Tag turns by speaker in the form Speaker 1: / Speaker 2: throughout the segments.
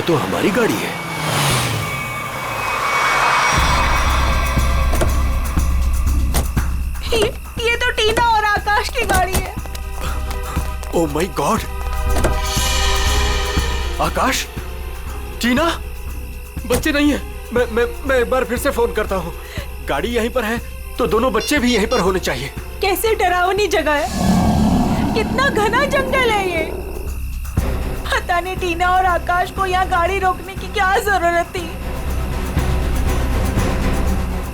Speaker 1: ये तो हमारी गाड़ी है।
Speaker 2: ये तो टीना और आकाश की गाड़ी है।
Speaker 1: Oh my God! आकाश, टीना, बच्चे नहीं है। मैं एक बार फिर से फोन करता हूँ। गाड़ी यहीं पर है तो दोनों बच्चे भी यहीं पर होने चाहिए।
Speaker 2: कैसे डरावनी जगह है, कितना घना जंगल है ये। पता नहीं टीना और आकाश को यहाँ गाड़ी रोकने की क्या जरूरत थी।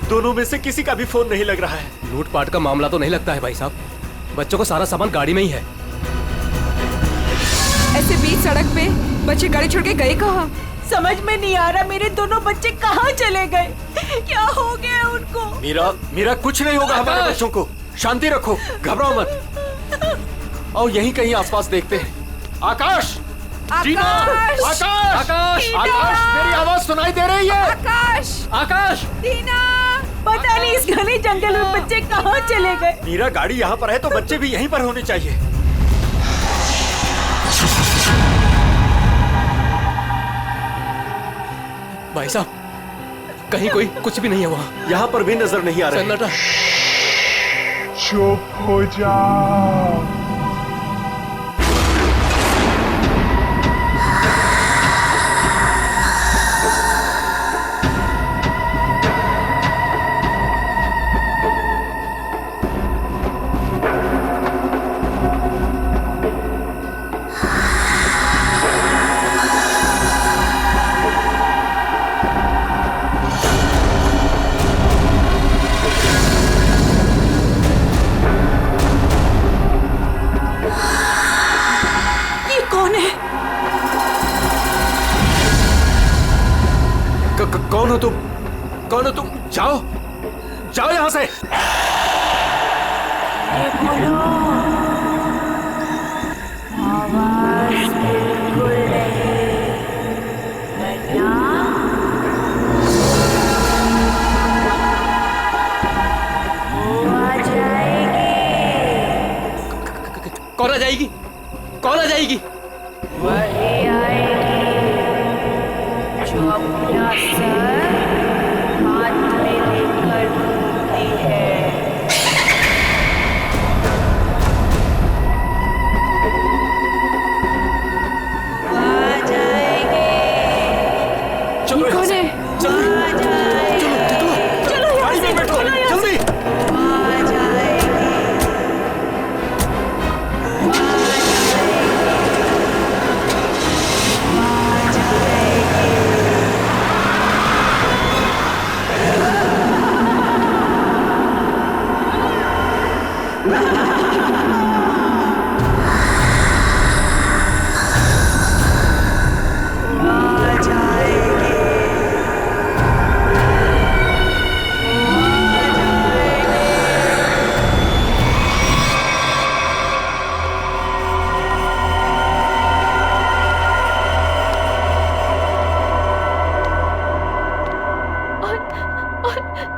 Speaker 1: दोनों में से किसी का भी फोन नहीं लग रहा है।
Speaker 3: लूटपाट का मामला तो नहीं लगता है भाई साहब। बच्चों को सारा सामान गाड़ी में ही है।
Speaker 4: ऐसे बीच सड़क पे बच्चे गाड़ी छोड़ के गए कहाँ?
Speaker 2: समझ में नहीं आ रहा मेरे दोनों बच्चे कहाँ चले गए। क्या हो गया उनको?
Speaker 1: मीरा कुछ नहीं होगा हमारे बच्चों को। शांति रखो, घबराओ मत। आओ यहीं कहीं आसपास देखते हैं। आकाश, टीना, आकाश, आकाश, आकाश, मेरी आवाज सुनाई दे रही है?
Speaker 4: आकाश,
Speaker 3: आकाश,
Speaker 4: टीना,
Speaker 2: पता नहीं इस घने जंगल में बच्चे कहाँ चले गए।
Speaker 1: मीरा गाड़ी यहाँ पर है तो बच्चे भी यहीं पर होने चाहिए।
Speaker 3: भाई साहब कहीं कोई कुछ भी नहीं है वहाँ।
Speaker 1: यहाँ पर भी नजर नहीं आ रहा है।
Speaker 3: सन्नाटा।
Speaker 5: चुप हो जाओ।
Speaker 1: कौन हो तुम? जाओ जाओ यहां से।
Speaker 3: कौन आ जाएगी? कौन आ जाएगी?
Speaker 6: वही आएगी जो अपना सर हाथ में लेकर घूमती है। वो आ जाएगी।
Speaker 1: चलो
Speaker 4: कौन है?
Speaker 2: चलो यहाँ से, चलो यहाँ से।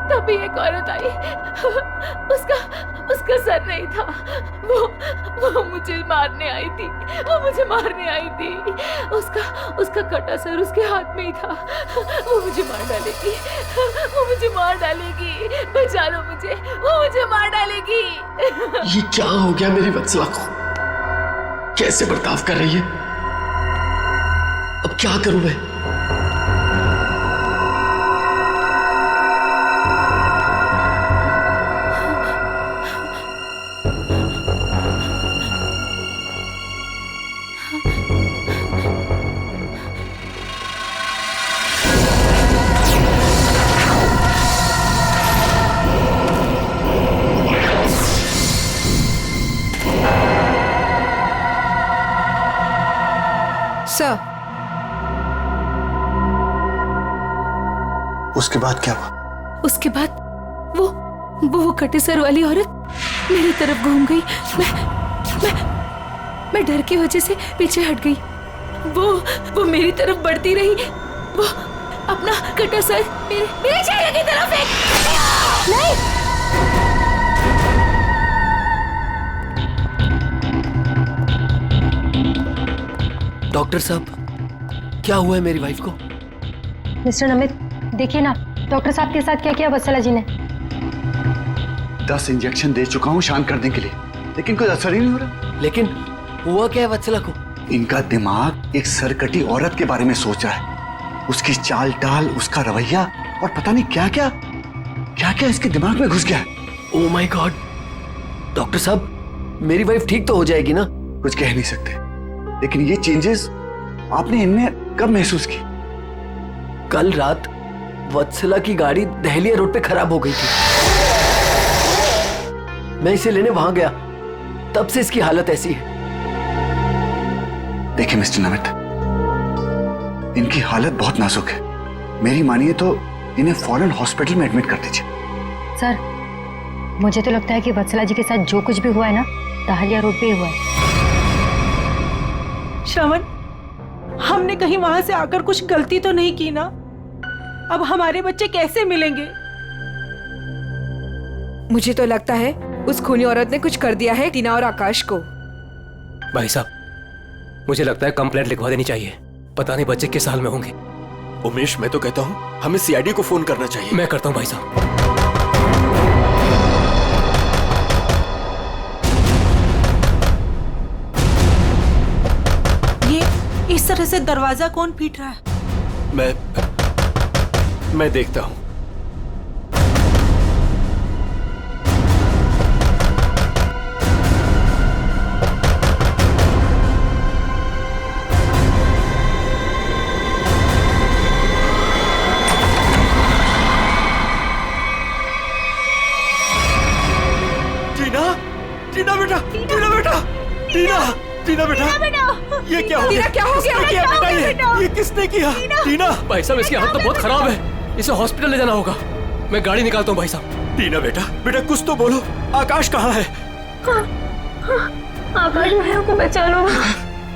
Speaker 6: तभी एक औरत आई। उसका सर नहीं था। वो मुझे मारने आई थी। वो मुझे मारने आई थी। उसका कटा सर उसके हाथ में ही था। वो मुझे मार डालेगी। वो मुझे मार डालेगी। बचा लो मुझे। वो मुझे मार डालेगी।
Speaker 7: ये क्या हो गया मेरी वत्सला को? कैसे बर्ताव कर रही है? अब क्या करूं मैं?
Speaker 4: सर,
Speaker 7: उसके बाद क्या हुआ?
Speaker 6: उसके बाद वो कटे सर वाली औरत मेरी तरफ घूम गई। मैं डर की वजह से पीछे हट गई। वो मेरी तरफ बढ़ती रही। वो अपना कटा सर मेरे चेहरे की तरफ फेंक। नहीं,
Speaker 3: डॉक्टर साहब
Speaker 7: क्या हुआ है मेरी वाइफ को?
Speaker 8: मिस्टर नमित, देखिए ना डॉक्टर साहब के साथ क्या किया वत्सला जी ने।
Speaker 9: 10 इंजेक्शन दे चुका हूँ शांत करने के लिए, लेकिन कोई असर ही नहीं हो रहा।
Speaker 7: लेकिन हुआ क्या है वत्सला को?
Speaker 9: इनका दिमाग एक सरकटी औरत के बारे में सोच रहा है। उसकी चाल टाल, उसका रवैया और पता नहीं क्या क्या क्या क्या इसके दिमाग में घुस गया है।
Speaker 7: Oh my God! डॉक्टर साहब, मेरी वाइफ ठीक तो हो जाएगी ना?
Speaker 9: कुछ कह नहीं सकते, लेकिन ये चेंजेस आपने इनमें कब महसूस की?
Speaker 7: कल रात वत्सला की गाड़ी दहलिया रोड पे खराब हो गई थी। मैं इसे लेने वहां गया, तब से इसकी हालत ऐसी है।
Speaker 9: देखिए मिस्टर नमित, इनकी हालत बहुत नाजुक है। मेरी मानिए तो इन्हें फौरन हॉस्पिटल में एडमिट कर दीजिए।
Speaker 8: सर, मुझे तो लगता है कि वत्सला जी के साथ जो कुछ भी हुआ है ना, दहलिया रोड पे ही हुआ है।
Speaker 2: श्रवण, हमने कहीं वहां से आकर कुछ गलती तो नहीं की ना? अब हमारे बच्चे कैसे मिलेंगे?
Speaker 4: मुझे तो लगता है उस खूनी औरत ने कुछ कर दिया है टीना और आकाश को।
Speaker 3: भाई साहब, मुझे लगता है कंप्लेंट लिखवा देनी चाहिए। पता नहीं बच्चे किस हाल में होंगे।
Speaker 1: उमेश, मैं तो कहता हूँ हमें सीआईडी को फोन करना चाहिए।
Speaker 3: मैं करता हूँ भाई साहब।
Speaker 2: इस तरह से दरवाजा कौन पीट रहा है?
Speaker 1: मैं देखता हूं। टीना, टीना बेटा, टीना बेटा, टीना, टीना बेटा, ये क्या हो गया?
Speaker 4: क्या हो गया?
Speaker 1: किसने किया बेटा? ये किसने किया? टीना,
Speaker 3: भाई साहब, इसकी हालत तो बहुत खराब है। इसे हॉस्पिटल ले जाना होगा। मैं गाड़ी निकालता हूँ भाई साहब।
Speaker 1: टीना बेटा, बेटा कुछ तो बोलो। आकाश कहाँ है?
Speaker 6: आकाश भैया को बचा लो।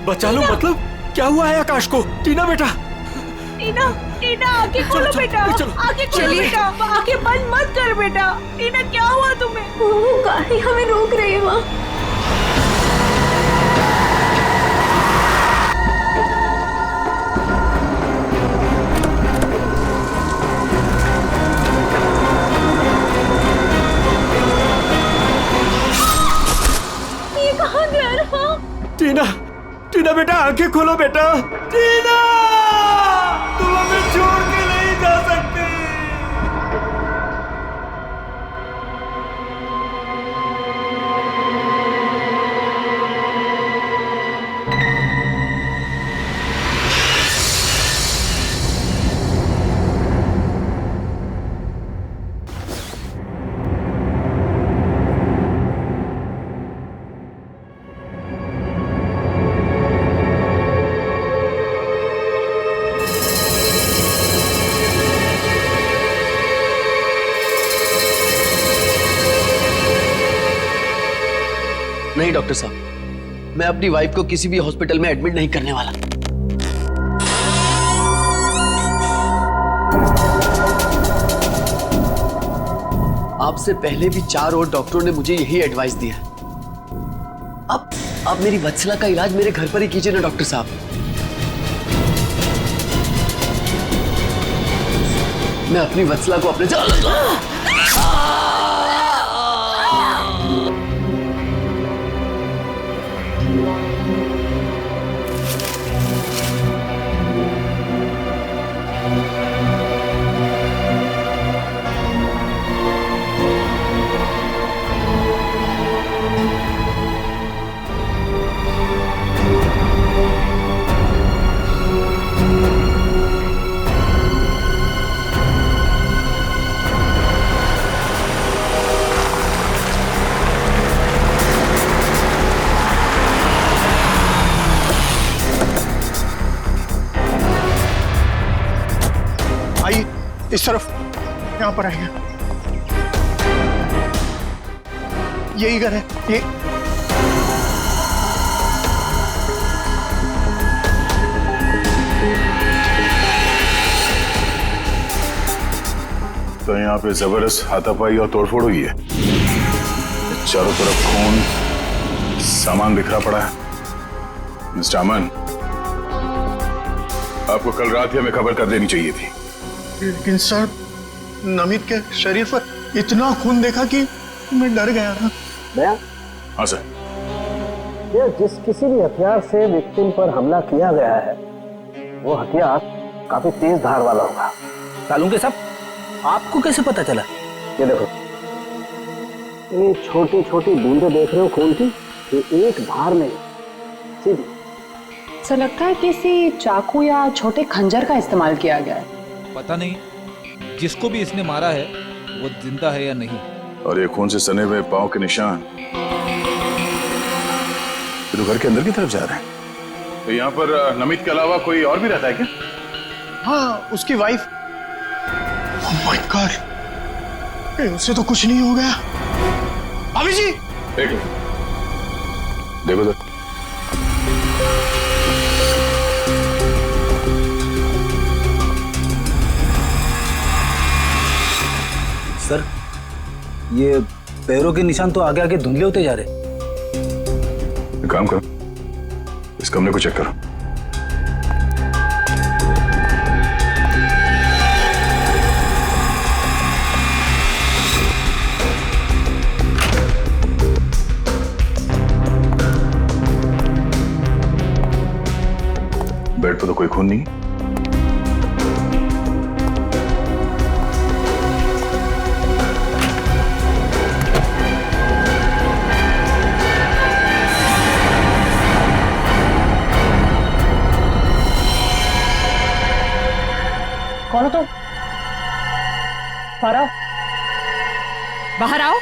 Speaker 1: बचा लो मतलब? क्या हुआ है आकाश को? टीना बेटा,
Speaker 2: टीना, टीना आंखें खोलो बेटा, आंखें खोलो बेटा, आंखें बंद मत कर बेटा। टीना, क्या हुआ तुम्हें?
Speaker 6: वो गाड़ी हमें रोक रही है वहाँ।
Speaker 1: टीना, टीना बेटा आंखें खोलो बेटा। टीना, तुम हमें छोड़ के नहीं जा सकती।
Speaker 7: नहीं डॉक्टर साहब, मैं अपनी वाइफ को किसी भी हॉस्पिटल में एडमिट नहीं करने वाला। आपसे पहले भी 4 और डॉक्टरों ने मुझे यही एडवाइस दिया। अब मेरी वत्सला का इलाज मेरे घर पर ही कीजिए ना डॉक्टर साहब। मैं अपनी वत्सला को अपने
Speaker 5: इस तरफ, यहाँ पर आइए। यही घर है ये। तो यहाँ पे जबरदस्त हाथापाई और तोड़फोड़ हुई है। चारों तरफ खून, सामान बिखरा पड़ा है। मिस्टर अमन, आपको कल रात ही हमें खबर कर देनी चाहिए थी।
Speaker 9: लेकिन सर, नमित के शरीर पर इतना खून देखा कि मैं डर गया था।
Speaker 5: हाँ सर।
Speaker 10: ये जिस किसी भी हथियार से विक्टिम पर हमला किया गया है वो हथियार काफी तेज धार वाला होगा।
Speaker 11: सालुंके साहब, आपको कैसे पता चला?
Speaker 10: ये देखो, ये छोटी छोटी बूंदें देख रहे हो खून की, ये एक धार में सीधी।
Speaker 12: सर लगता है किसी चाकू या छोटे खंजर का इस्तेमाल किया गया है।
Speaker 13: पता नहीं जिसको भी इसने मारा है वो जिंदा है या नहीं।
Speaker 5: और ये खून से सने हुए पांव के निशान तो घर के अंदर की तरफ जा रहे हैं। तो यहाँ पर नमित के अलावा कोई और भी रहता है क्या?
Speaker 9: हाँ, उसकी वाइफ। ओह माय गॉड, उससे तो कुछ नहीं हो गया। भाभी जी,
Speaker 5: देखो सर।
Speaker 11: सर, ये पैरों के निशान तो आगे आगे धुंधले होते जा रहे।
Speaker 5: एक काम करो, इस कमरे को चेक करो। बेड पर तो कोई खून नहीं।
Speaker 12: कौन हो तुम? बाहर आओ। बाहर आओ।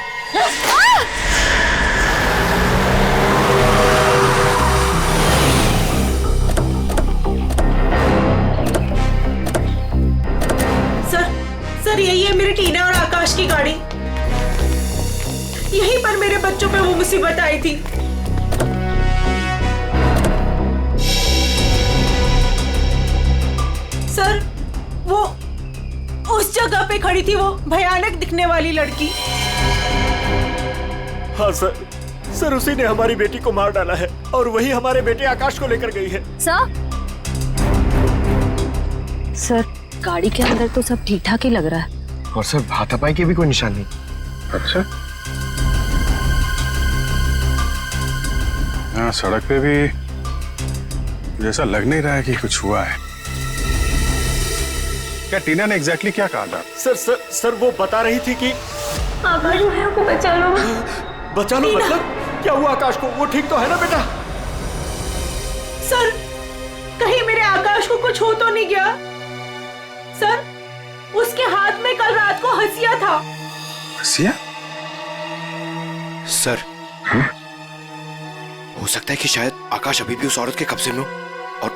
Speaker 2: सर यही है मेरी टीना और आकाश की गाड़ी। यहीं पर मेरे बच्चों पे वो मुसीबत आई थी। सर वो उस जगह पे खड़ी थी वो भयानक दिखने वाली लड़की।
Speaker 1: हाँ सर उसी ने हमारी बेटी को मार डाला है और वही हमारे बेटे आकाश को लेकर गई है।
Speaker 8: सर गाड़ी के अंदर तो सब ठीक ठाक ही लग रहा है।
Speaker 9: और सर, हाथापाई की भी कोई निशान नहीं।
Speaker 5: अच्छा, हाँ, सड़क पे भी जैसा लग नहीं रहा है कि कुछ हुआ है। क्या टीना ने एग्जैक्टली क्या कहा था?
Speaker 1: सर वो बता रही थी कि
Speaker 6: आकाश को बचा लो।
Speaker 1: बचा लो मतलब क्या हुआ आकाश को? वो ठीक तो है ना बेटा?
Speaker 2: सर कहीं मेरे आकाश को कुछ हो तो नहीं गया? सर उसके हाथ में कल रात को हंसिया था।
Speaker 5: हंसिया?
Speaker 14: सर हो सकता है कि शायद आकाश अभी भी उस औरत के कब्जे में हो और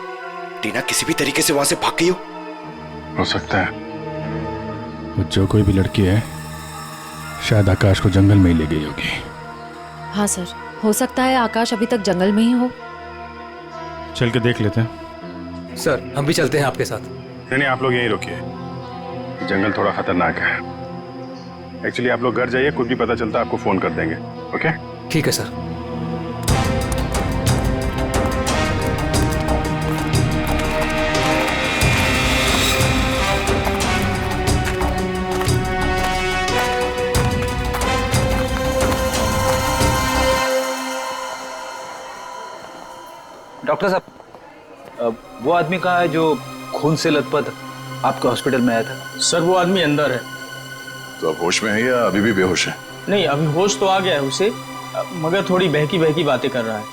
Speaker 14: टीना किसी भी तरीके से वहां से भाग गई
Speaker 5: हो सकता है वो जो कोई भी लड़की है शायद आकाश को जंगल में ही ले गई होगी।
Speaker 8: हाँ सर, हो सकता है आकाश अभी तक जंगल में ही हो।
Speaker 5: चल के देख लेते हैं।
Speaker 3: सर हम भी चलते हैं आपके साथ।
Speaker 5: नहीं, आप लोग यहीं रुकिए, जंगल थोड़ा खतरनाक है। एक्चुअली आप लोग घर जाइए, कुछ भी पता चलता आपको फोन कर देंगे। ओके?
Speaker 3: ठीक है सर।
Speaker 11: डॉक्टर साहब, वो आदमी कहाँ है जो खून से लथपथ आपके हॉस्पिटल में आया था?
Speaker 10: सर वो आदमी अंदर है।
Speaker 5: तो अब होश में है या अभी भी बेहोश है?
Speaker 10: नहीं, अभी होश तो आ गया है उसे, मगर थोड़ी बहकी बहकी बातें कर रहा है।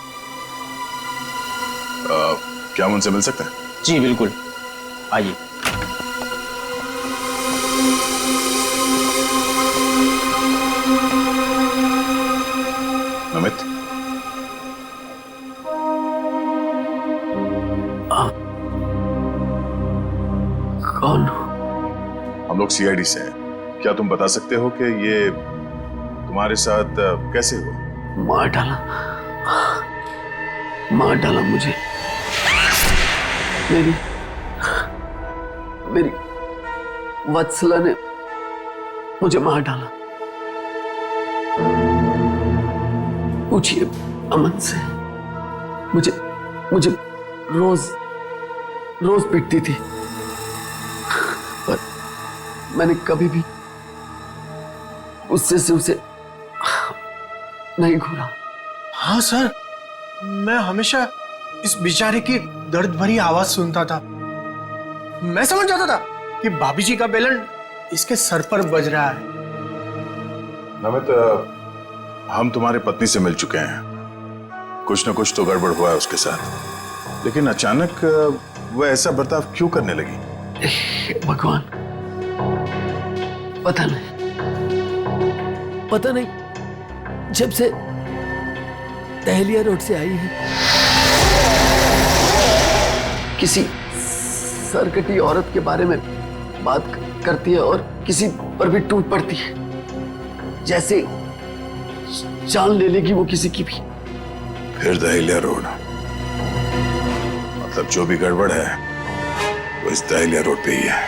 Speaker 5: क्या हम उनसे मिल सकते हैं?
Speaker 10: जी बिल्कुल, आइए।
Speaker 5: नमित,
Speaker 7: कौन?
Speaker 5: हम लोग सीआईडी से हैं। क्या तुम बता सकते हो कि ये तुम्हारे साथ कैसे हुआ?
Speaker 7: मार डाला मुझे। मेरी वत्सला ने मुझे मार डाला। पूछिए अमन से। मुझे रोज पिटती थी, पर मैंने कभी भी गुस्से से उसे नहीं घूरा।
Speaker 15: हाँ सर, मैं हमेशा इस बेचारे की दर्द भरी आवाज सुनता था। मैं समझ जाता था कि भाभी जी का बेलन इसके सर पर बज रहा है।
Speaker 5: नमित, हम तुम्हारी पत्नी से मिल चुके हैं। कुछ न कुछ तो गड़बड़ हुआ है उसके साथ, लेकिन अचानक वह ऐसा बर्ताव क्यों करने लगी?
Speaker 7: भगवान, पता नहीं जब से दहलिया रोड से आई है किसी सरकटी औरत के बारे में बात करती है और किसी पर भी टूट पड़ती है, जैसे जान ले लेगी वो किसी की भी।
Speaker 5: फिर दहलिया रोड, मतलब जो भी गड़बड़ है वो इस दहलिया रोड पे ही है।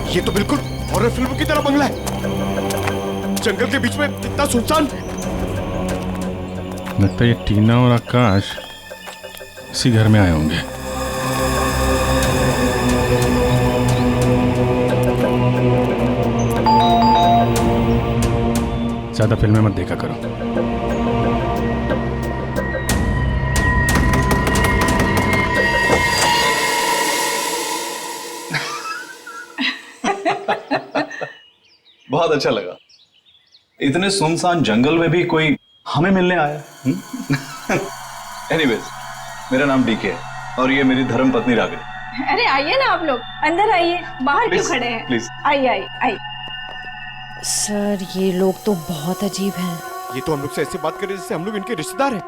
Speaker 14: ये तो बिल्कुल हॉरर फिल्म की तरह बंगला है, जंगल के बीच में इतना सुनसान।
Speaker 5: लगता है ये टीना और आकाश इसी घर में आए होंगे। ज्यादा फिल्में मत देखा करो।
Speaker 11: बहुत अच्छा लगा। इतने सुनसान जंगल में भी कोई हमें मिलने आया। एनीवेज, मेरा नाम डीके है और ये मेरी धर्म पत्नी रागिनी।
Speaker 16: अरे आइए ना आप लोग, अंदर आइए, बाहर क्यों खड़े हैं?
Speaker 11: प्लीज
Speaker 16: आइए आइए आइए।
Speaker 17: सर, ये लोग तो बहुत अजीब हैं।
Speaker 14: ये तो हम लोग से ऐसे बात कर रहे जैसे हम लोग इनके रिश्तेदार हैं।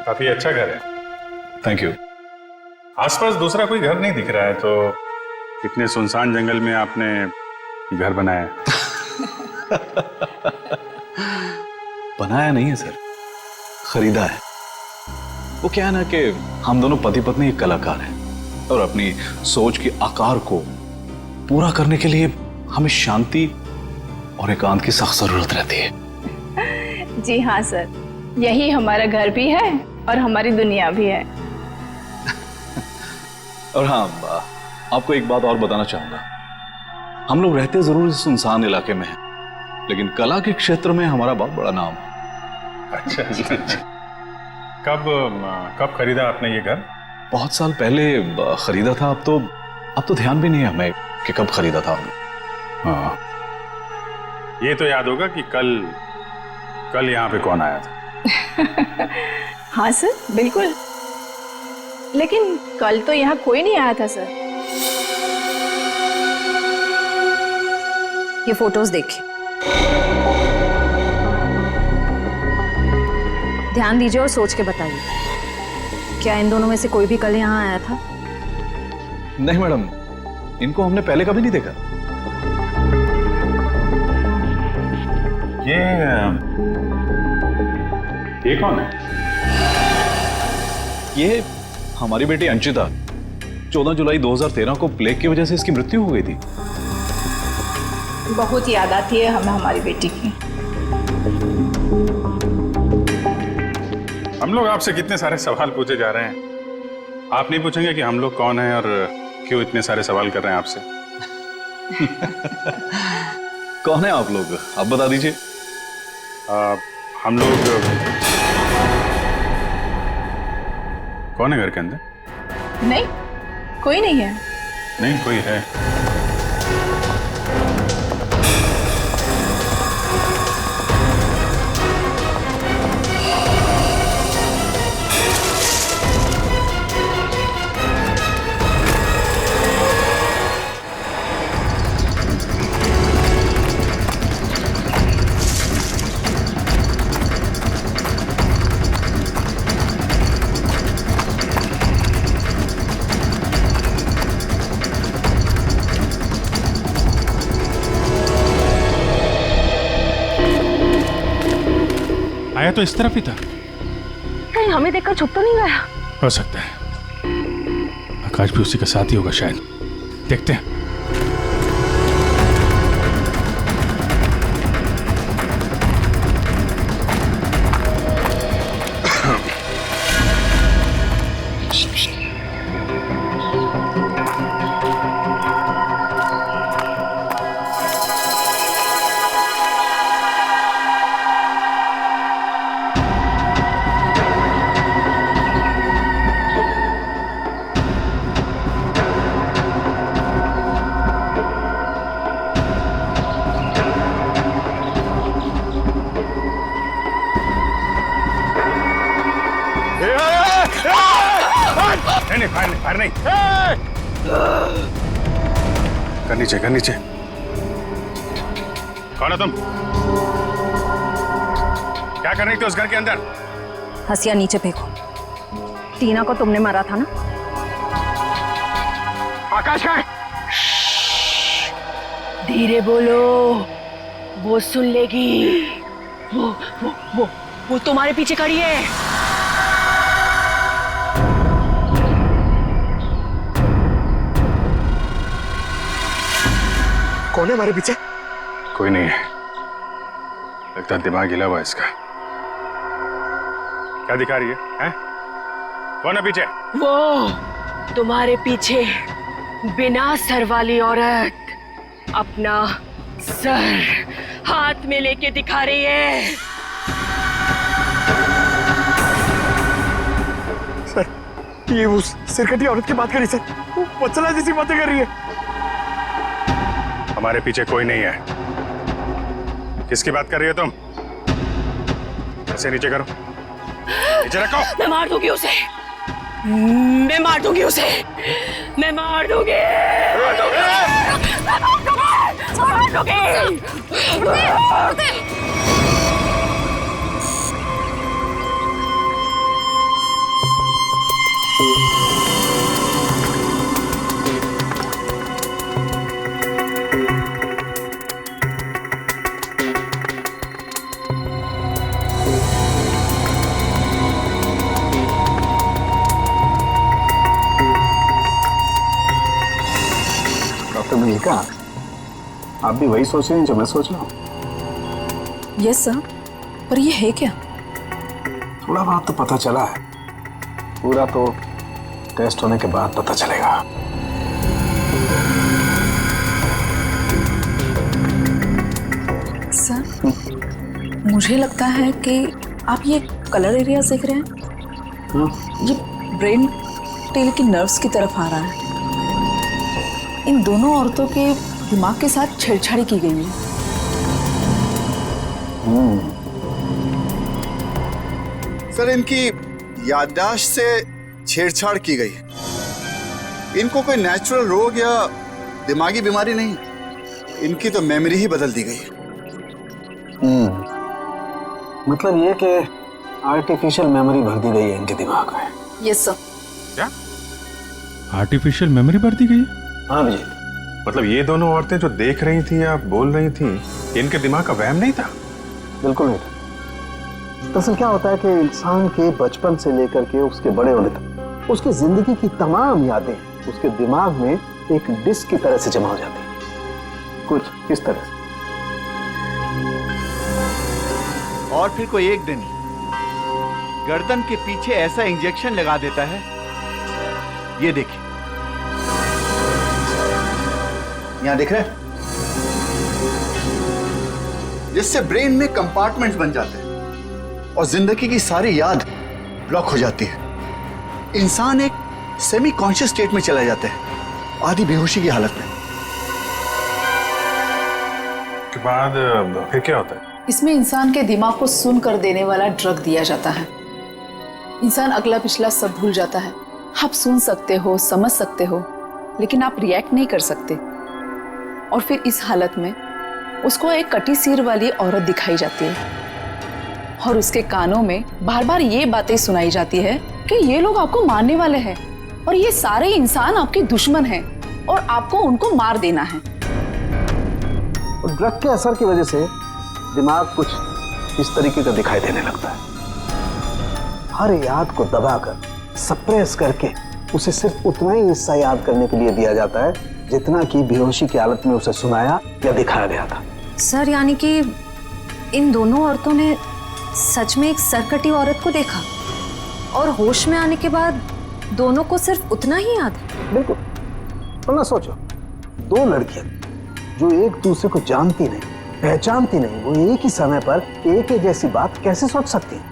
Speaker 5: काफी अच्छा घर है।
Speaker 11: Thank you.
Speaker 5: आसपास दूसरा कोई घर नहीं दिख रहा है, तो इतने सुनसान जंगल में आपने घर बनाया?
Speaker 11: बनाया नहीं है सर, खरीदा है। वो क्या है ना कि हम दोनों पति पत्नी एक कलाकार हैं और अपनी सोच के आकार को पूरा करने के लिए हमें शांति और एकांत की सख्त जरूरत रहती है।
Speaker 16: जी हाँ सर, यही हमारा घर भी है और हमारी दुनिया भी है।
Speaker 11: और हाँ, आपको एक बात और बताना चाहूंगा। हम लोग रहते जरूर इस सुनसान इलाके में हैं, लेकिन कला के क्षेत्र में हमारा बहुत बड़ा नाम है।
Speaker 5: अच्छा। कब खरीदा आपने ये घर?
Speaker 11: बहुत साल पहले खरीदा था। अब तो ध्यान भी नहीं है हमें कि कब खरीदा था हमने।
Speaker 5: हाँ, ये तो याद होगा कि कल यहाँ पे कौन आया था?
Speaker 16: हाँ सर, बिल्कुल। लेकिन कल तो यहाँ कोई नहीं आया था सर।
Speaker 17: ये फोटोज देखिए, ध्यान दीजिए और सोच के बताइए, क्या इन दोनों में से कोई भी कल यहाँ आया था?
Speaker 11: नहीं मैडम, इनको हमने पहले कभी नहीं देखा।
Speaker 5: ये कौन है?
Speaker 11: ये हमारी बेटी अंशिता। 14 जुलाई 2013 को प्लेग की वजह से इसकी मृत्यु हो गई थी।
Speaker 16: बहुत याद आती है हमें हमारी बेटी की।
Speaker 5: हम लोग आपसे कितने सारे सवाल पूछे जा रहे हैं, आप नहीं पूछेंगे कि हम लोग कौन हैं और क्यों इतने सारे सवाल कर रहे हैं आपसे?
Speaker 11: कौन है आप लोग, आप बता दीजिए।
Speaker 5: हम लोग कौन है घर के अंदर?
Speaker 16: नहीं, कोई नहीं है।
Speaker 5: नहीं, कोई है।
Speaker 18: आया तो इस तरफ ही था।
Speaker 17: कहीं हमें देखकर छुप तो नहीं गया?
Speaker 18: हो सकता है आकाश भी उसी का साथी होगा शायद। देखते हैं।
Speaker 5: नहीं, फायर नहीं। कर नीचे, कर नीचे। कौन है तुम? क्या कर रही थी उस घर के अंदर?
Speaker 17: हसिया नीचे फेंको। टीना को तुमने मारा था ना?
Speaker 5: आकाश का?
Speaker 16: धीरे बोलो, वो सुन लेगी। वो तुम्हारे पीछे खड़ी है।
Speaker 5: कौन है हमारे पीछे? कोई नहीं है, लगता है दिमाग हिला हुआ इसका। क्या दिखा रही है? कौन है पीछे?
Speaker 16: वो तुम्हारे पीछे बिना सर वाली औरत अपना सर हाथ में लेके दिखा रही है।
Speaker 5: सर, ये उस सिरकटी औरत की बात कर रही सर, वो वत्सला जैसी बातें कर रही है। हमारे पीछे कोई नहीं है। किसकी बात कर रही हो तुम? ऐसे नीचे करो, नीचे रखो।
Speaker 16: मैं मार दूंगी उसे, मैं मार दूंगी उसे, मैं मार दूंगी।
Speaker 10: डॉक्टर मल्लिका, आप भी वही सोच रही हैं जो मैं सोच रहा हूँ?
Speaker 17: यस सर, पर ये है क्या?
Speaker 10: थोड़ा बहुत तो पता चला है, पूरा तो टेस्ट होने के बाद पता चलेगा।
Speaker 17: सर, मुझे लगता है कि आप ये कलर एरिया देख रहे हैं, ये ब्रेन टेल की नर्व्स की तरफ आ रहा है। इन दोनों औरतों के दिमाग के साथ छेड़छाड़ी की गई है।
Speaker 9: सर, इनकी याददाश्त से छेड़छाड़ की गई है। इनको कोई नेचुरल रोग या दिमागी बीमारी नहीं, इनकी तो मेमोरी ही बदल दी गई है।
Speaker 10: मतलब ये कि आर्टिफिशियल मेमोरी भर दी गई है इनके दिमाग में।
Speaker 17: Yes sir.
Speaker 18: क्या आर्टिफिशियल मेमोरी भर दी गई?
Speaker 10: हाँ विजय।
Speaker 5: मतलब ये दोनों औरतें जो देख रही थी या बोल रही थी, इनके दिमाग का वहम नहीं था?
Speaker 10: बिल्कुल नहीं था। दरअसल क्या होता है कि इंसान के बचपन से लेकर के उसके बड़े होने तक उसकी जिंदगी की तमाम यादें उसके दिमाग में एक डिस्क की तरह से जमा हो जाती हैं, कुछ इस तरह से।
Speaker 9: और फिर कोई एक दिन गर्दन के पीछे ऐसा इंजेक्शन लगा देता है, ये देखिए, यहां देख रहे हैं, जिससे ब्रेन में कंपार्टमेंट्स बन जाते हैं और जिंदगी की सारी याद ब्लॉक हो जाती है। इंसान एक सेमी कॉन्शियस स्टेट में चला जाता है, आधी बेहोशी की हालत में।
Speaker 5: के बाद फिर क्या होता है?
Speaker 12: इसमें इंसान के दिमाग को सुन कर देने वाला ड्रग दिया जाता है। इंसान अगला पिछला सब भूल जाता है। आप सुन सकते हो, समझ सकते हो, लेकिन आप रिएक्ट नहीं कर सकते। और फिर इस हालत में उसको एक कटी सिर वाली औरत दिखाई जाती है और उसके कानों में बार बार ये बातें सुनाई जाती है कि ये लोग आपको मारने वाले हैं और ये सारे इंसान आपके दुश्मन हैं और आपको उनको मार देना है।
Speaker 10: और ड्रग के असर की वजह से दिमाग कुछ इस तरीके का दिखाई देने लगता है। हर याद को दबाकर, सप्रेस करके उसे सिर्फ उतना ही हिस्सा याद करने के लिए दिया जाता है जितना कि बेहोशी की हालत में उसे सुनाया या दिखाया गया था।
Speaker 8: सर, यानी कि इन दोनों औरतों ने सच में एक सरकटी औरत को देखा और होश में आने के बाद दोनों को सिर्फ उतना ही याद है।
Speaker 10: बिल्कुल। वरना सोचो, दो लड़कियां जो एक दूसरे को जानती नहीं, पहचानती नहीं, वो एक ही समय पर एक ही जैसी बात कैसे सोच सकती हैं?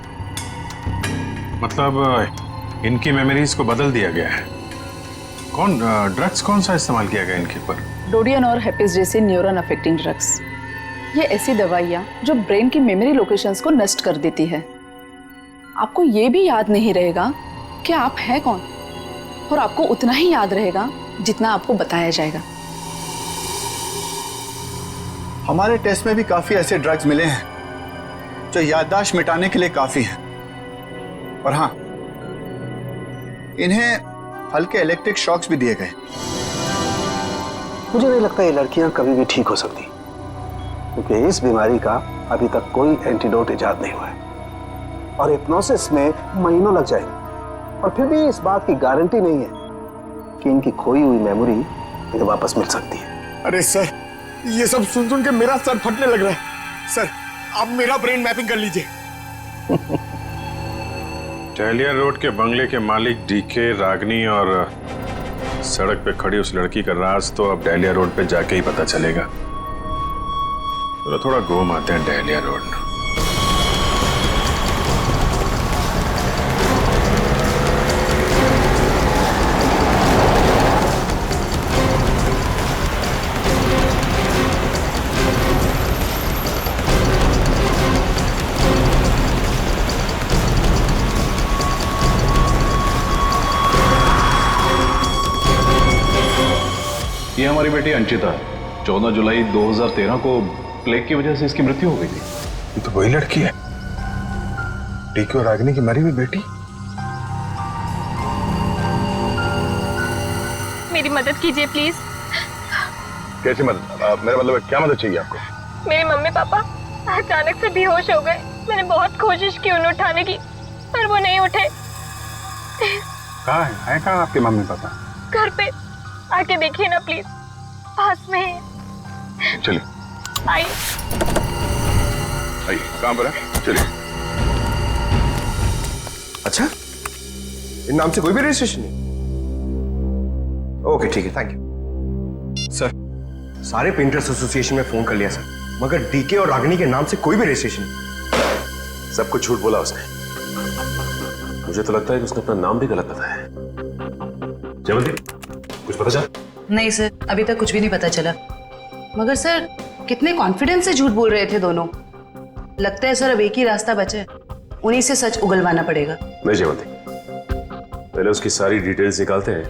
Speaker 5: मतलब इनकी मेमोरीज को बदल दिया गया है। ड्रग्स कौन सा इस्तेमाल किया गया इनके ऊपर?
Speaker 12: डोडियन और हेपिस जैसे न्यूरॉन अफेक्टिंग ड्रग्स। ये ऐसी दवाइयाँ जो ब्रेन की मेमोरी लोकेशंस को नष्ट कर देती है। आपको ये भी याद नहीं रहेगा कि आप हैं कौन, और आपको उतना ही याद रहेगा जितना आपको बताया जाएगा।
Speaker 9: हमारे टेस्ट में भी काफी ऐसे ड्रग्स मिले हैं जो याददाश्त मिटाने के लिए काफी हैं। और हाँ, इन्हें हल्के इलेक्ट्रिक शॉक्स भी दिए गए।
Speaker 10: मुझे नहीं लगता ये लड़कियां कभी भी ठीक हो सकती, क्योंकि इस बीमारी का अभी तक कोई एंटीडोट इजाद नहीं हुआ है और हिप्नोसिस में महीनों लग जाएंगे। और फिर भी इस बात की गारंटी नहीं है कि इनकी खोई हुई मेमोरी इन्हें वापस मिल सकती है।
Speaker 15: अरे सर, ये सब सुन सुन के मेरा सर फटने लग रहा है। सर, आप मेरा ब्रेन मैपिंग कर लीजिए।
Speaker 5: डहलिया रोड के बंगले के मालिक डीके, रागनी और सड़क पे खड़ी उस लड़की का राज तो अब डहलिया रोड पे जाके ही पता चलेगा। तो थोड़ा घूम आते हैं डहलिया रोड।
Speaker 11: ये हमारी बेटी अंचिता, 14 जुलाई 2013 को प्लेग की वजह से इसकी मृत्यु हो गई थी।
Speaker 5: ये तो वही लड़की है, डीके और रागिनी की मरी हुई बेटी।
Speaker 6: मेरी मदद कीजिए प्लीज।
Speaker 5: कैसी मदद? मेरा मतलब क्या मदद चाहिए आपको?
Speaker 6: मेरे मम्मी पापा अचानक से बेहोश हो गए। मैंने बहुत कोशिश की उन्हें उठाने की, पर वो नहीं उठे।
Speaker 5: कहाँ है कहाँ आपके मम्मी पापा?
Speaker 6: घर पे आके देखिए ना प्लीज, पास में है।
Speaker 5: चलिए
Speaker 6: आइए।
Speaker 5: कहाँ पर है? चलिए।
Speaker 14: अच्छा, इन नाम से कोई भी रजिस्ट्रेशन नहीं? ओके ठीक है, थैंक यू सर। सारे पेंटर्स एसोसिएशन में फोन कर लिया सर, मगर डीके और रागिनी के नाम से कोई भी रजिस्ट्रेशन नहीं।
Speaker 19: सब कुछ झूठ बोला उसने। मुझे तो लगता है कि उसने अपना नाम भी गलत बताया है। जयवंती, कुछ पता चला?
Speaker 20: नहीं सर, अभी तक कुछ भी नहीं पता चला। मगर सर, कितने कॉन्फिडेंस से झूठ बोल रहे थे दोनों। लगता है सर अब एक ही रास्ता बचा है, उन्हीं से सच उगलवाना पड़ेगा।
Speaker 19: नहीं जयवंती, पहले उसकी सारी डिटेल्स निकालते हैं,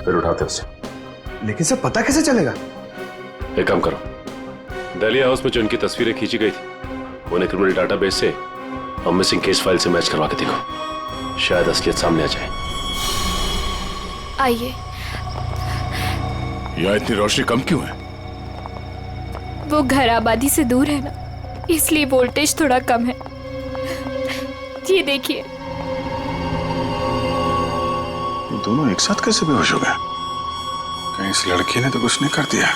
Speaker 19: फिर उठाते उसे।
Speaker 14: लेकिन सर पता कैसे चलेगा?
Speaker 19: एक काम करो, डहलिया हाउस में जो उनकी तस्वीरें खींची गई थी उन्हें क्रिमिनल डाटाबेस से और मिसिंग केस फाइल से मैच करवा के देखो, शायद असलियत सामने आ जाए।
Speaker 6: आइए।
Speaker 5: यहाँ इतनी रोशनी कम क्यों है?
Speaker 6: वो घर आबादी से दूर है ना, इसलिए वोल्टेज थोड़ा कम है। ये देखिए।
Speaker 5: दोनों एक साथ कैसे बेहोश हो गए? कहीं इस लड़की ने तो कुछ नहीं कर दिया?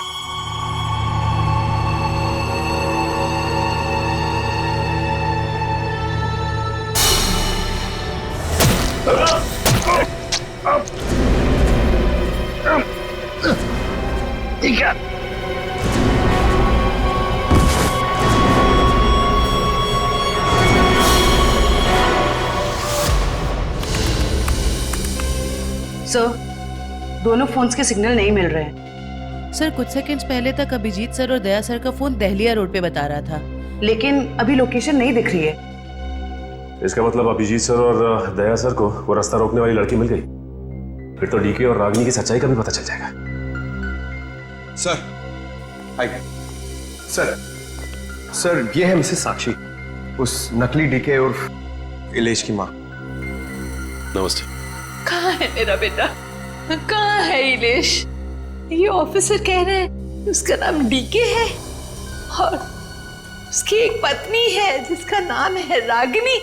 Speaker 7: ठीक है।
Speaker 20: सर, दोनों फोन्स के सिग्नल नहीं मिल रहे हैं।
Speaker 16: सर, कुछ सेकंड्स पहले तक अभिजीत सर और दया सर का फोन दहलिया रोड पे बता रहा था,
Speaker 20: लेकिन अभी लोकेशन नहीं दिख रही है।
Speaker 19: इसका मतलब अभिजीत सर और दया सर को वो रास्ता रोकने वाली लड़की मिल गई। फिर तो डीके और रागिनी की सच्चाई का भी पता चल जाएगा।
Speaker 14: Sir, hi sir. सर, ये है मिसेस साक्षी, उस नकली डीके और इलेश की माँ।
Speaker 19: नमस्ते।
Speaker 17: कहाँ है मेरा बेटा? कहाँ है इलेश? ये ऑफिसर कह रहे हैं उसका नाम डीके है
Speaker 16: उसकी एक पत्नी है जिसका नाम है रागिनी।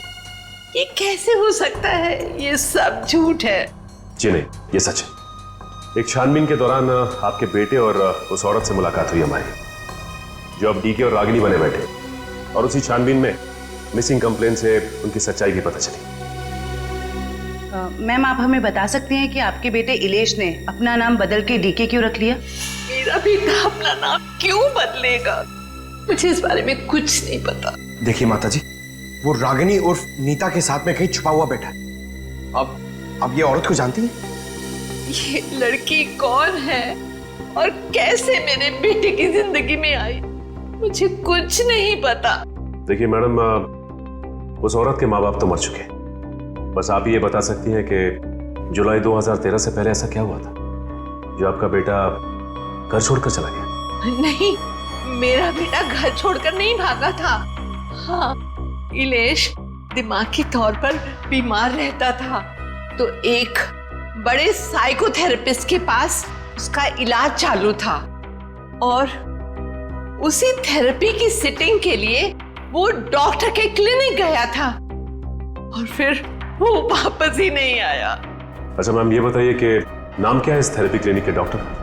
Speaker 16: ये कैसे हो सकता है? ये सब झूठ है।
Speaker 19: जी नहीं, ये सच है। एक छानबीन के दौरान आपके बेटे और उस औरत से मुलाकात हुई हमारी, जो अब डीके और रागिनी बने बैठे, और उसी छानबीन में मिसिंग कंप्लेन से उनकी सच्चाई भी पता चली।
Speaker 20: मैम, आप हमें बता सकते हैं कि आपके बेटे इलेश ने अपना नाम बदल के डीके क्यों रख लिया?
Speaker 16: मेरा बेटा अपना नाम क्यों बदलेगा? मुझे इस बारे में कुछ नहीं पता।
Speaker 14: देखिए माताजी, वो रागिनी उर्फ नीता के साथ में कहीं छुपा हुआ बैठा है। अब ये औरत को जानती है?
Speaker 16: ये लड़की कौन है और कैसे मेरे बेटे की जिंदगी में आई, मुझे कुछ नहीं पता।
Speaker 19: देखिए मैडम, उस औरत के माँ बाप तो मर चुके हैं। बस आप ये बता सकती हैं कि जुलाई 2013 से पहले ऐसा क्या हुआ था जो आपका बेटा घर छोड़कर चला गया?
Speaker 16: नहीं, मेरा बेटा घर छोड़कर नहीं भागा था। हाँ, इलेश दिमागी तौर पर बीमार रहता था, तो एक बड़े साइकोथेरेपिस्ट के पास उसका इलाज चालू था, और उसी थेरेपी की सिटिंग के लिए वो डॉक्टर के क्लिनिक गया था, और फिर वो वापस ही नहीं आया।
Speaker 19: अच्छा मैम, ये बताइए कि नाम क्या है इस थेरेपी क्लिनिक के डॉक्टर का?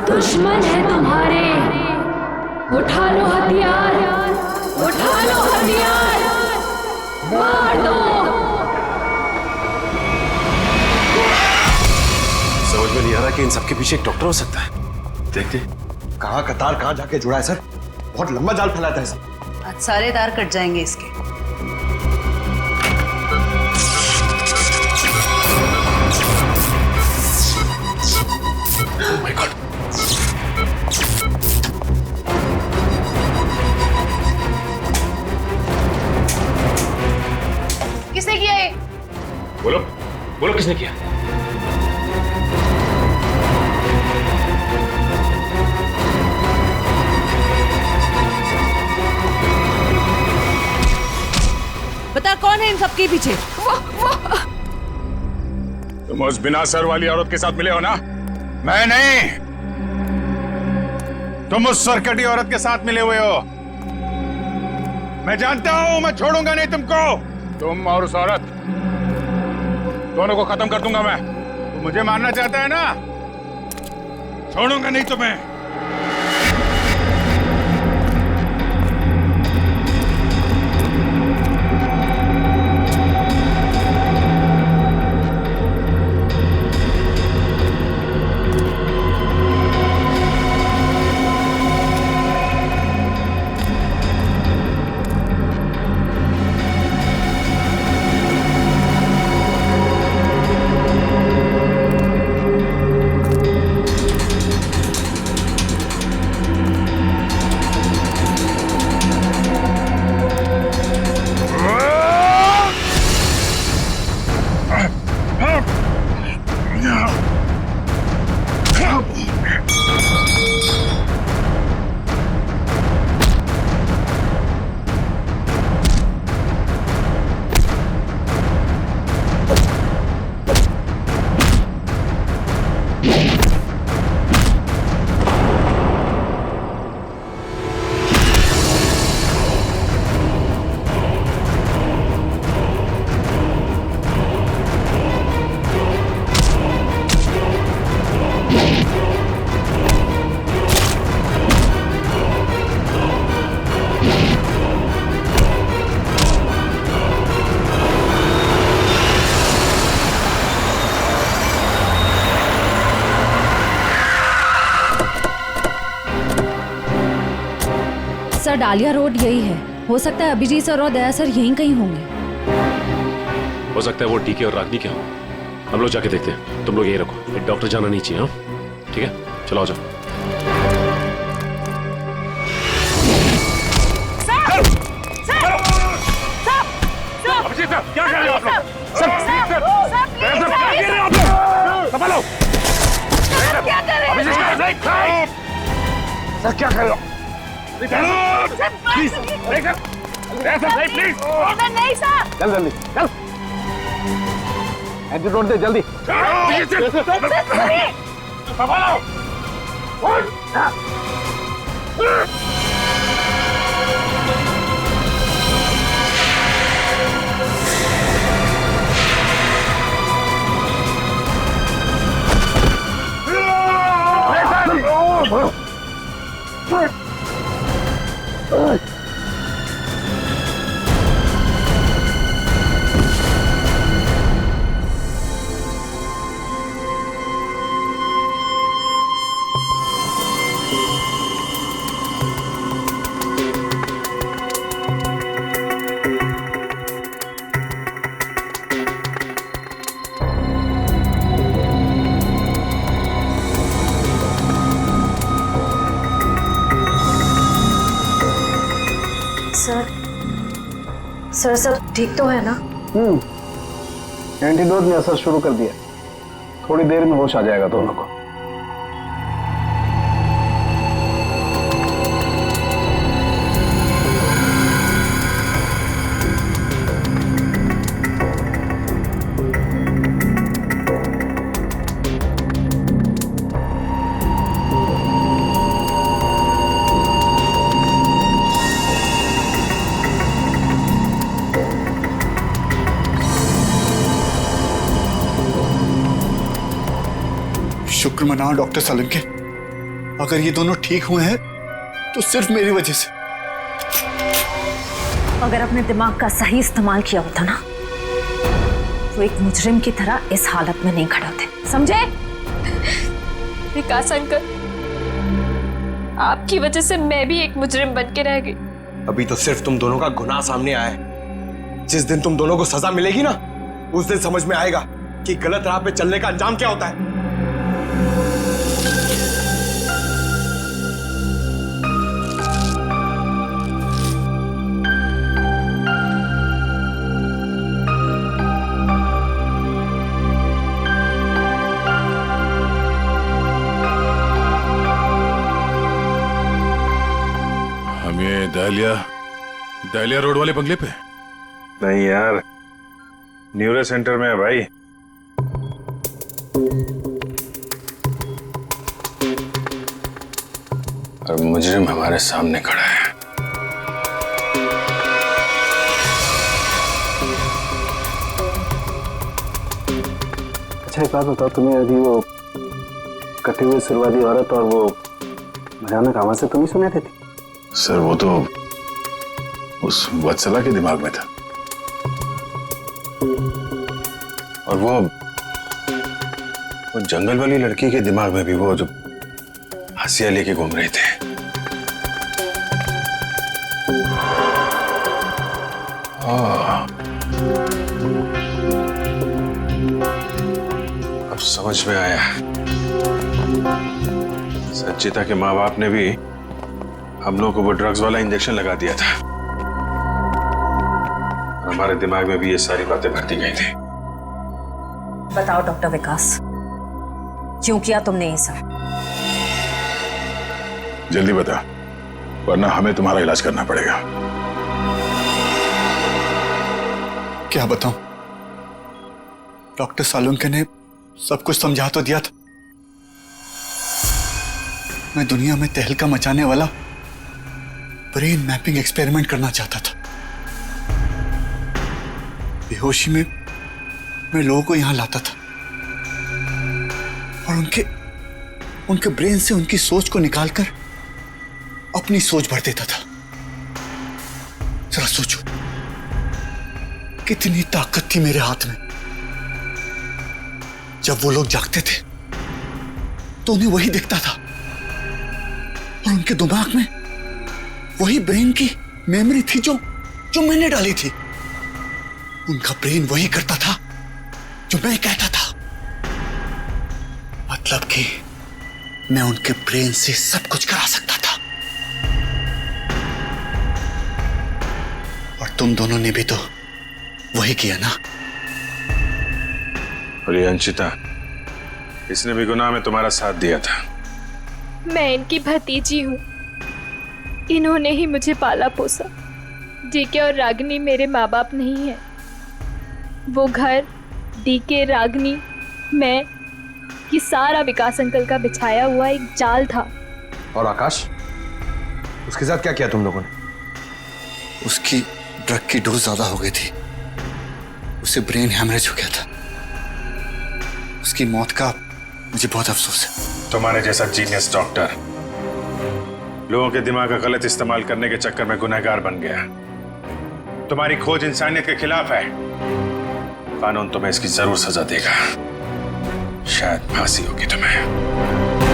Speaker 6: दुश्मन है तुम्हारे, उठा लो हथियार, उठा लो हथियार, मार दो।
Speaker 14: समझ में नहीं आ रहा कि इन सबके पीछे एक डॉक्टर हो सकता है। देखते कहाँ का तार कहाँ जाके जुड़ा है सर। बहुत लंबा जाल फैलाता है सर।
Speaker 20: आज सारे तार कट जाएंगे इसके।
Speaker 14: Oh my God.
Speaker 20: किसने किया ये?
Speaker 19: बोलो, बोलो किसने किया?
Speaker 20: बता कौन है इन सबके पीछे?
Speaker 5: तुम उस बिना सर वाली औरत के साथ मिले हो ना? मैं नहीं, तुम उस सरकटी औरत के साथ मिले हुए हो। मैं जानता हूं, मैं छोड़ूंगा नहीं तुमको। तुम और उस औरत दोनों को खत्म कर दूंगा मैं। तुम मुझे मारना चाहता है ना? छोड़ूंगा नहीं तुम्हें।
Speaker 8: डालिया रोड यही है। हो सकता है अभिजीत सर और दया सर यहीं कहीं होंगे।
Speaker 19: हो सकता है वो डीके और रागनी क्या हो। हम लोग जाके देखते हैं, तुम लोग यहीं रखो, एक डॉक्टर जाना नहीं चाहिए। हाँ ठीक है, चलो आ जाओ।
Speaker 6: अभिजीत सर, क्या कर रहे हो आप लोग? सर, क्या कर रहे हो आप लोग? संभालो। क्या कर रहे हो? अभिजीत सर, सर क्या कर रहे हो? Please, please.
Speaker 16: नहीं सर।
Speaker 10: चल जल्दी, चल। एंटीडोट दे जल्दी।
Speaker 6: संभालो।
Speaker 8: सर सब ठीक तो है ना?
Speaker 10: एंटीडोट ने असर शुरू कर दिया, थोड़ी देर में होश आ जाएगा दोनों को।
Speaker 9: शुक्र मनाओ डॉक्टर सालुंके, अगर ये दोनों ठीक हुए हैं तो सिर्फ मेरी वजह से।
Speaker 8: अगर अपने दिमाग का सही इस्तेमाल किया होता ना तो एक मुजरिम की तरह इस हालत में नहीं खड़े होते, समझे?
Speaker 6: विकास अंकल, आपकी वजह से मैं भी एक मुजरिम बन के रह गई।
Speaker 14: अभी तो सिर्फ तुम दोनों का गुनाह सामने आया है। जिस दिन तुम दोनों को सजा मिलेगी ना, उस दिन समझ में आएगा कि गलत राह पे चलने का अंजाम क्या होता है।
Speaker 5: हम ये दहलिया रोड वाले बंगले पे?
Speaker 11: नहीं यार, न्यूरो सेंटर में है भाई।
Speaker 5: और मुजरिम हमारे सामने खड़ा है।
Speaker 10: अच्छा एक बात बताओ, तुम्हें अभी वो कटे हुए सिर वाली औरत और वो भयानक आवाज से तुम ही सुने थे?
Speaker 5: सर वो तो उस वत्सला के दिमाग में था, और वो जंगल वाली लड़की के दिमाग में भी, वो जो हंसिया लेके घूम रहे थे। अब समझ में आया, संचिता के माँ बाप ने भी हम लोगों को वो ड्रग्स वाला इंजेक्शन लगा दिया था, और हमारे दिमाग में भी ये सारी बातें भरती गई थी।
Speaker 8: बताओ डॉक्टर विकास, क्यों किया तुमने ये सब?
Speaker 5: जल्दी बता, वरना हमें तुम्हारा इलाज करना पड़ेगा।
Speaker 9: क्या बताऊं, डॉक्टर सालुंके ने सब कुछ समझा तो दिया था। मैं दुनिया में तहलका मचाने वाला ब्रेन मैपिंग एक्सपेरिमेंट करना चाहता था। बेहोशी में मैं लोगों को यहां लाता था और उनके ब्रेन से उनकी सोच को निकालकर अपनी सोच भर देता था। जरा सोचो, कितनी ताकत थी मेरे हाथ में। जब वो लोग जागते थे तो उन्हें वही दिखता था, और उनके दिमाग में वही ब्रेन की मेमोरी थी जो जो मैंने डाली थी। उनका ब्रेन वही करता था जो मैं कहता था। मतलब कि मैं उनके ब्रेन से सब कुछ करा सकता था। और तुम दोनों ने भी तो वही किया ना।
Speaker 5: और ये अंशिता, इसने भी गुनाह में तुम्हारा साथ दिया था।
Speaker 6: मैं इनकी भतीजी हूँ। इन्होंने ही मुझे पाला पोसा। डीके और रागिनी मेरे माँ बाप नहीं है। वो घर, डीके, रागिनी, मैं, ये सारा विकास अंकल का बिछाया हुआ एक जाल था।
Speaker 14: और आकाश, उसके साथ क्या किया तुम लोगों ने?
Speaker 9: उसकी ड्रग की डोज ज्यादा हो गई थी। उसे ब्रेन हैमरेज हो गया था। उसकी मौत का मुझे बहुत अफसोस है।
Speaker 5: तुम्हारे जैसा जीनियस डॉक्टर लोगों के दिमाग का गलत इस्तेमाल करने के चक्कर में गुनहगार बन गया। तुम्हारी खोज इंसानियत के खिलाफ है। कानून तुम्हें इसकी जरूर सजा देगा। शायद फांसी होगी तुम्हें।